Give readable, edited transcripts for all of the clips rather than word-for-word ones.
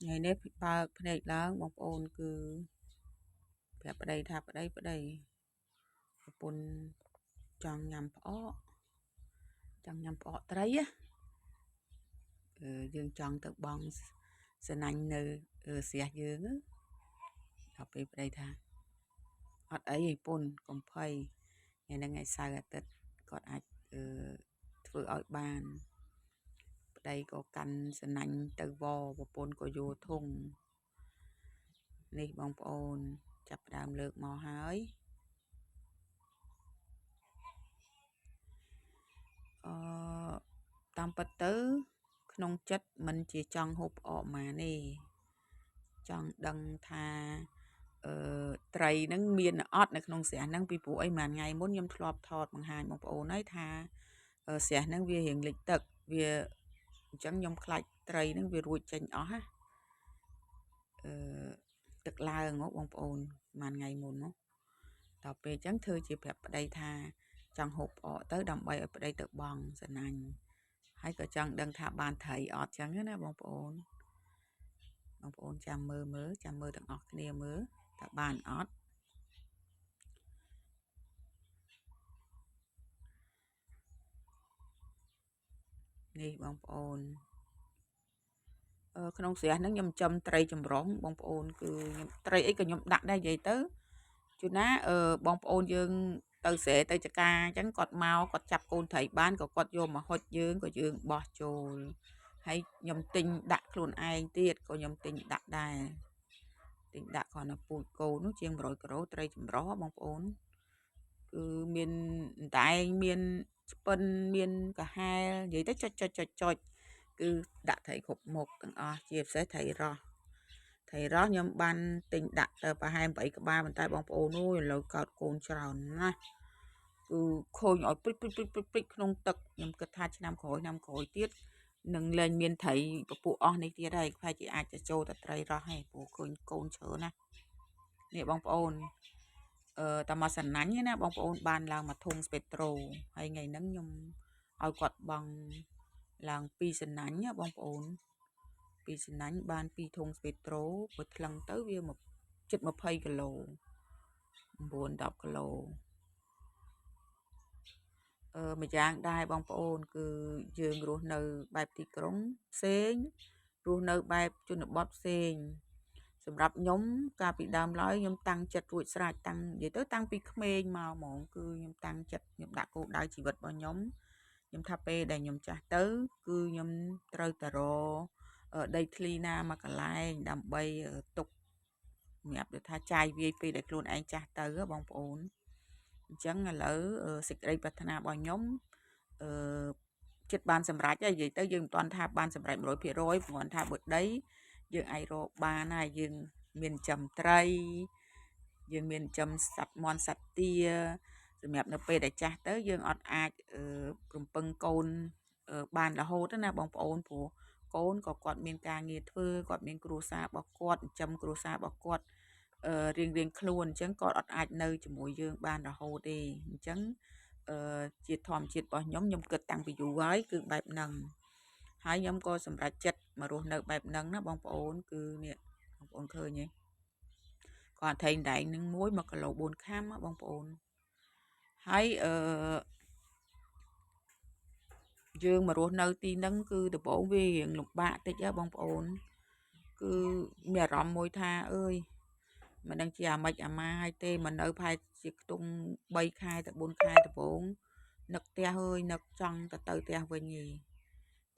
ngày nếp ba cái này lá bông ôn cứแบบប្តីថាប្តីប្រពន្ធចង់ញ៉ាំផ្អកត្រីយើងចង់ទៅបងសណាញ់នៅស្រះយើងដល់ពេលប្តីថាអត់អីឯពុនកុំភ័យថ្ងៃហ្នឹងថ្ងៃសៅរ៍អាទិត្យគាត់អាចធ្វើឲ្យបានប្តីក៏កាន់សណាញ់ទៅវប្រពន្ធក៏យកធុងនេះបងប្អូនចាប់ផ្ដើមលើកមកហើយតាមពិតទៅក្នុងចិត្តមិនជាចង់ហូបផ្អកម៉ាទេចង់ដឹងថាត្រីហ្នឹងមានអត់នៅក្នុងស្រះហ្នឹងពីព្រោះអីមួយថ្ងៃមុនខ្ញុំធ្លាប់ថតបង្ហាញបងប្អូនហើយថាស្រះហ្នឹងវារៀងលិចទឹកវាអញ្ចឹងខ្ញុំខ្លាចត្រីហ្នឹងវារួចចេញអស់ណាទឹកឡើងបងប្អូនមួយថ្ងៃមុននោះដល់ពេលអញ្ចឹងធ្វើជាប្រាប់ប្តីថាចង់ហូបផ្អកទៅដើម្បីឲ្យប្តីទៅបងសណាញ់ហើយក៏ចង់ដឹងថាបានត្រីអត់ចឹងណាបងប្អូនចាំមើលទាំងអស់គ្នាមើលថាបានអត់នេះបងប្អូនក្នុងស្រះហ្នឹងខ្ញុំចំត្រីចម្រុះបងប្អូនគឺខ្ញុំត្រីអីក៏ខ្ញុំដាក់ដែរនិយាយទៅជួនណាបងប្អូនយើងទៅស្រែទៅចកាអញ្ចឹងគាត់មកគាត់ចាប់កូនត្រីបានក៏គាត់យកមកហុចយើងក៏យើងបោះចូលហើយខ្ញុំទិញដាក់ខ្លួនឯងទៀតក៏ខ្ញុំទិញដាក់ដែរទិញដាក់គ្រាន់តែពូជកូននោះជាង100គីឡូត្រីចម្រុះបងប្អូនគឺមានតែងមានស្ពិនមានកាហែលនិយាយទៅចុចគឺដាក់ត្រីគ្រប់មុខទាំងអស់ជាពិសេសត្រីរ៉ស់ខ្ញុំបានទិញដាក់ទៅប្រហែល8ក្បាលប៉ុន្តែបងប្អូនអូយឥឡូវកោតកូនច្រើនណាស់គឺខូចឲ្យព្រិចក្នុងទឹកខ្ញុំគិតថាឆ្នាំក្រោយទៀតនឹងលែងមានត្រីពពួកអស់នេះទៀតហើយខ្លាចជាអាចទៅចូលតែត្រីរ៉ស់ហើយព្រោះឃើញកូនច្រើនណានេះបងប្អូនតាមកសណាញ់ណាបងប្អូនបានឡើងមកធុងស្ពេត្រូហើយថ្ងៃហ្នឹងខ្ញុំឲ្យគាត់បងឡើង2សណាញ់ណាបងប្អូន2សណាញ់បាន2ធុងស្ពេត្រូបើថ្លឹងទៅវាជិត20គីឡូ9-10គីឡូម្យ៉ាងដែរបងប្អូនគឺយើងរស់នៅបែបទីក្រុងផ្សេងរស់នៅបែបជនបទផ្សេងសម្រាប់ខ្ញុំកាលពីដើមឡើយខ្ញុំតាំងចិត្តរួចស្រេចនិយាយទៅតាំងពីក្មេងមកហ្មងគឺខ្ញុំតាំងចិត្តខ្ញុំដាក់គោលដៅជីវិតរបស់ខ្ញុំថាពេលដែលខ្ញុំចាស់ទៅគឺខ្ញុំត្រូវតែរដីធ្លីណាមកកន្លែងដើម្បីទុកសម្រាប់ថាចាយវាយពេលដែលខ្លួនឯងចាស់ទៅបងប្អូនអញ្ចឹងឥឡូវសេចក្តីប្រាថ្នារបស់ខ្ញុំចិត្តបានសម្រេចហើយនិយាយទៅយើងមិនទាន់ថាបានសម្រេច 100% ព្រោះថាបើដីយើងអាចរកបានហើយយើងមានចំត្រីយើងមានចំសត្វមាន់សត្វទាសម្រាប់នៅពេលដែលចាស់ទៅយើងអត់អាចរំពឹងកូនបានរហូតណាបងប្អូនព្រោះកូនក៏គាត់មានការងារធ្វើគាត់មានគ្រួសាររបស់គាត់ចិញ្ចឹមគ្រួសាររបស់គាត់រៀងខ្លួនអញ្ចឹងគាត់អត់អាចនៅជាមួយយើងបានរហូតទេអញ្ចឹងជាធម្មជាតិរបស់ខ្ញុំគិតតាំងពីយូរហើយគឺបែបហ្នឹងហើយខ្ញុំក៏សម្រេចចិត្តមករស់នៅបែបហ្នឹងណាបងប្អូនគឺនេះបងប្អូនឃើញទេគាត់ថេងដែងនឹង1គីឡូ4ខាំបងប្អូនហើយយើងមករស់នៅទីហ្នឹងគឺដំបូងវារៀងលំបាកតិចបងប្អូនគឺមានអារម្មណ៍មួយថាអើយមិនដឹងជាអាម៉េចអាម៉ាហើយទេមកនៅផែជាខ្ទង់3ខែទៅ4ខែដំបូងនឹកផ្ទះអើយនឹកចង់ទៅផ្ទះវិញឯង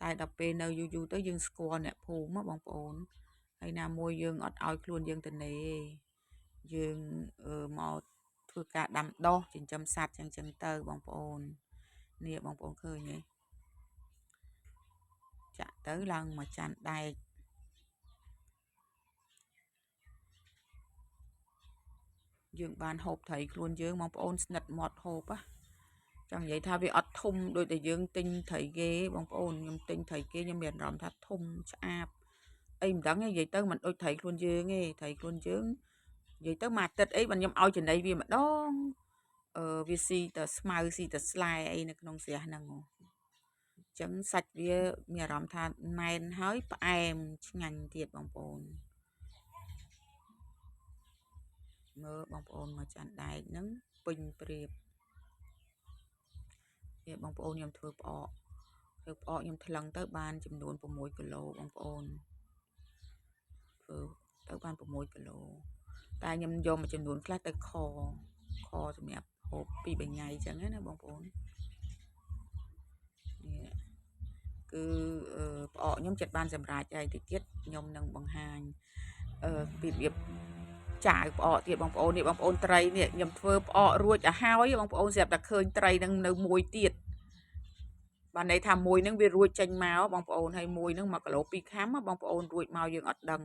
តែដល់ពេលនៅយូរទៅយើងស្គាល់អ្នកភូមិបងប្អូនហើយណាមួយយើងអត់ឲ្យខ្លួនយើងទៅនេយើងមកធ្វើការដាំដុះចិញ្ចឹមសត្វចឹងទៅបងប្អូននេះបងប្អូនឃើញទេចាក់ទៅឡើងមកចាន់ដែកយើងបានហូបត្រីខ្លួនយើងបងប្អូនស្និតមាត់ហូបចង់និយាយថាវាអត់ធំដូចតែយើងទិញត្រីគេបងប្អូនខ្ញុំទិញត្រីគេខ្ញុំមានអារម្មណ៍ថាធំឆ្អាបអីមិនដឹងនិយាយទៅមិនដូចត្រីខ្លួនយើងទេត្រីខ្លួនយើងនិយាយទៅមួយអាទិត្យអីបើខ្ញុំឲ្យចំណីវាម្ដងវាស៊ីតែស្មៅស៊ីតែស្លែអីនៅក្នុងស្រះហ្នឹង ចឹងសាច់វាមានអារម្មណ៍ថាណែនហើយផ្អែមឆ្ងាញ់ទៀតបងប្អូនមើលបងប្អូនមកចាន់ដែកហ្នឹងពេញព្រាបវាបងប្អូនខ្ញុំធ្វើផ្អកខ្ញុំថ្លឹងទៅបានចំនួន6គីឡូបងប្អូនធ្វើទៅបាន6គីឡូតែខ្ញុំយកមួយចំនួនខ្លះទៅខសម្រាប់ហូប2 3ថ្ងៃចឹងណាបងប្អូននេះគឺផ្អកខ្ញុំចិត្តបានសម្រេចហើយតិចទៀតខ្ញុំនឹងបង្ហាញពីរបៀបចាវផ្អកទៀតបងប្អូននេះបងប្អូនត្រីនេះខ្ញុំធ្វើផ្អករួចឲ្យហើយបងប្អូនស្រាប់តែឃើញត្រីនឹងនៅមួយទៀតបានន័យថាមួយនឹងវារួចចេញមកបងប្អូនហើយមួយនឹង1គីឡូ2ខាំបងប្អូនរួចមកយើងអត់ដឹង